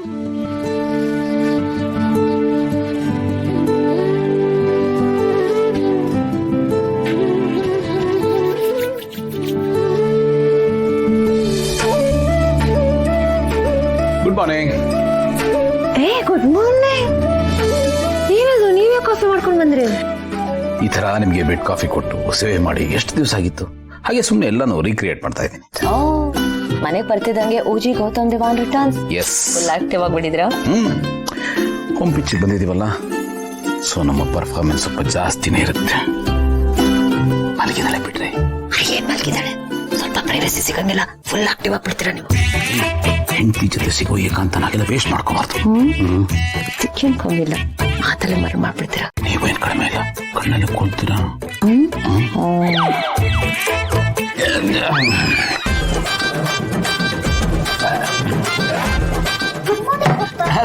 Good morning. Good morning. ಏನದು ನೀವೇ coffee ಮಾಡ್ಕೊಂಡು ಬಂದ್ರಿ? ಈ ತರ ನಿಮ್ಗೆ ಬೆಡ್ ಕಾಫಿ ಕೊಟ್ಟು ಸೇವೆ ಮಾಡಿ ಎಷ್ಟು ದಿವಸ ಆಗಿತ್ತು, ಹಾಗೆ ಸುಮ್ಮನೆ ಎಲ್ಲಾನು ರೀಕ್ರಿಯೇಟ್ ಮಾಡ್ತಾ ಇದ್ದೀನಿ. ಮನೆಗೆ ಬರ್ತಿದ್ದಂಗೆ OG Gautam Devan returns. Yes, full active ಆಗಿಬಿಟ್ಟಿದ್ರಾ? ಹೋಮ್ ಪಿಚ್ಗೆ ಬಂದಿದ್ದೀವಲ್ಲ, ಸೊ ನಮ್ಮ ಪರ್ಫಾರ್ಮೆನ್ಸ್ ಸ್ವಲ್ಪ ಜಾಸ್ತಿನೇ ಇರುತ್ತೆ. ಮಲಗಿದಾಳೆ ಬಿಡ್ರಿ. ಏನ್ ಮಲಗಿದಾಳೆ? ಸ್ವಲ್ಪ ಪ್ರೈವಸಿ ಸಿಗಂಗಿಲ್ಲ, ಫುಲ್ ಆಕ್ಟಿವ್ ಆಗ್ಬಿಡ್ತೀರಾ ನೀವು. ಹೆಂಡತಿ ಜೊತೆ ಸಿಗೋ ಏಕಾಂತನಾಗೆಲ್ಲ ವೇಸ್ಟ್ ಮಾಡ್ಕೋಬಾರ್ದು. ಸಿಕ್ಕಿಲ್ಲ, ಮಾತಲ್ಲೇ ಮರ ಮಾಡ್ಬಿಡ್ತೀರಾ. ನೀವೇನ್ ಕಡಿಮೆ ಇಲ್ಲ, ಕಣ್ಣಲ್ಲಿ ಕೊಡ್ತೀರಾ.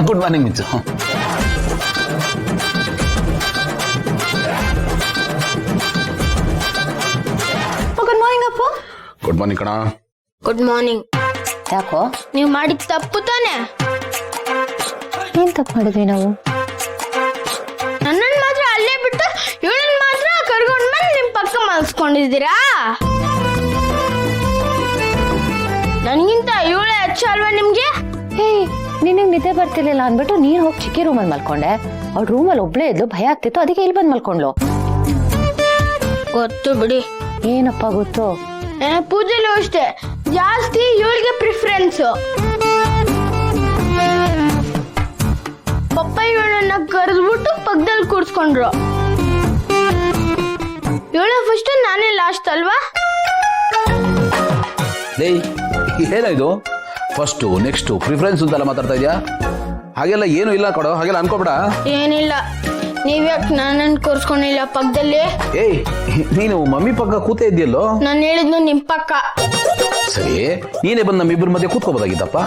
ಗುಡ್ ಮಾರ್ನಿಂಗ್ ಮಿಚ್ಚು. ಗುಡ್ ಮಾರ್ನಿಂಗ್ ಅಪ್ಪ. ಗುಡ್ ಮಾರ್ನಿಂಗ್ ಕಣ. Good morning. ಯಾಕೋ? ನೀವು ಮಾಡಿದ ತಪ್ಪು ತಾನೆ? ಏನ್ ತಪ್ಪು ಮಾಡಿದ್ವಿ ನಾವು? ನನ್ನನ್ ಮಾತ್ರ ಅಲ್ಲೇ ಬಿಟ್ಟು ಇವಳನ್ ಮಾತ್ರ ಕರ್ಕೊಂಡ್ ಬಂದು ನಿಮ್ ಪಕ್ಕ ಮಲ್ಸ್ಕೊಂಡಿದ್ದೀರಾ? ನನ್ಗಿಂತ ಇವಳೇ ಹೆಚ್ಚು ಅಲ್ವಾ ನಿಮ್ಗೆ? ನಿನಗ್ ನಿದ್ದೆ ಬರ್ತಿರ್ಲಿಲ್ಲ ಅಂದ್ಬಿಟ್ಟು ನೀನ್ ಹೋಗಿ ಚಿಕ್ಕಿ ರೂಮಲ್ಲಿ ಮಲ್ಕೊಂಡೆ. ಅವ್ಳ ರೂಮಲ್ಲಿ ಒಬ್ಳೇ ಇದ್ಲು, ಭಯ ಆಗ್ತಿತ್ತು, ಅದಕ್ಕೆ ಇಲ್ಲಿ ಬಂದ್ ಮಲ್ಕೊಂಡ್ಲು. ಗೊತ್ತು ಬಿಡಿ. ಏನಪ್ಪ ಗೊತ್ತು? ಪೂಜೆಲು ಅಷ್ಟೇ, ಜಾಸ್ತಿ ಇವಳಿಗೆ ಪ್ರಿಫರೆನ್ಸ್. ಪಪ್ಪ ಇವಳನ್ನ ಕರೆದ್ಬಿಟ್ಟು ಪಕ್ಕದಲ್ಲಿ ಕೂರ್ಸ್ಕೊಂಡ್ರು. ಇವಳ ಫಸ್ಟ್, ನಾನೇ ಲಾಸ್ಟ್ ಅಲ್ವಾ? ಏನಾಯ್ತು? ಫಸ್ಟ್ ನೆಕ್ಸ್ಟ್ ಪ್ರಿಫರೆನ್ಸ್ ಅಂತೆಲ್ಲ ಮಾತಾಡ್ತಾ ಇದ್ಯಾ? ಹಾಗೆಲ್ಲ ಏನು ಇಲ್ಲ ಕೊಡೋ, ಹಾಗೆಲ್ಲ ಅನ್ಕೋಬೇಡ. ಏನಿಲ್ಲ, ನೀವ್ಯಾಕೆ ನನ್ನನ್ನು ಕೂರ್ಸ್ಕೊಂಡಿಲ್ಲ ಪಕ್ಕದಲ್ಲಿ? ನೀನು ಮಮ್ಮಿ ಪಕ್ಕ ಕೂತೇ ಇದ್ಯಲ್ಲೋ. ನಾನು ಹೇಳಿದ್ನು ನಿಮ್ ಪಕ್ಕ. ಸರಿ, ನೀನೇ ಬಂದು ನಮ್ಮಿಬ್ಬರ ಮಧ್ಯೆ ಕೂತ್ಕೋಬೋದಾಗಿತ್ತಪ್ಪ.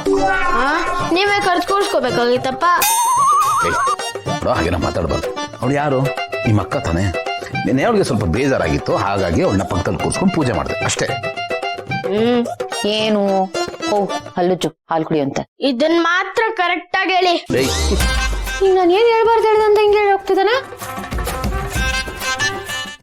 ನೀವೇ ಕರ್ದು ಕೂರ್ಸ್ಕೋಬೇಕಾಗಿತ್ತಪ್ಪ. ಹಾಗೆಲ್ಲ ಮಾತಾಡ್ಬಾರ್ದು. ಅವಳು ಯಾರು? ನಿಮ್ಮ ಅಕ್ಕ ತಾನೆ. ನಿನ್ನೆ ಅವಳಿಗೆ ಸ್ವಲ್ಪ ಬೇಜಾರಾಗಿತ್ತು, ಹಾಗಾಗಿ ಅವಳನ್ನ ಪಕ್ಕದಲ್ಲಿ ಕೂರ್ಸ್ಕೊಂಡು ಪೂಜೆ ಮಾಡಿದೆ ಅಷ್ಟೇ. ಏನು? ಹಲ್ಲುಜ್ಜು, ಹಾಲು ಕುಡಿ ಅಂತ. ಇದನ್ ಮಾತ್ರ ಕರೆಕ್ಟ್ ಆಗಿ ಹೇಳಿ. ಈಗ ನಾನು ಏನ್ ಹೇಳ್ಬಾರ್ದು ಹೇಳ್ದಂತ ಹಿಂಗೆ ಹೇಳಿ ಹೋಗ್ತಿದ್ದಾನೆ.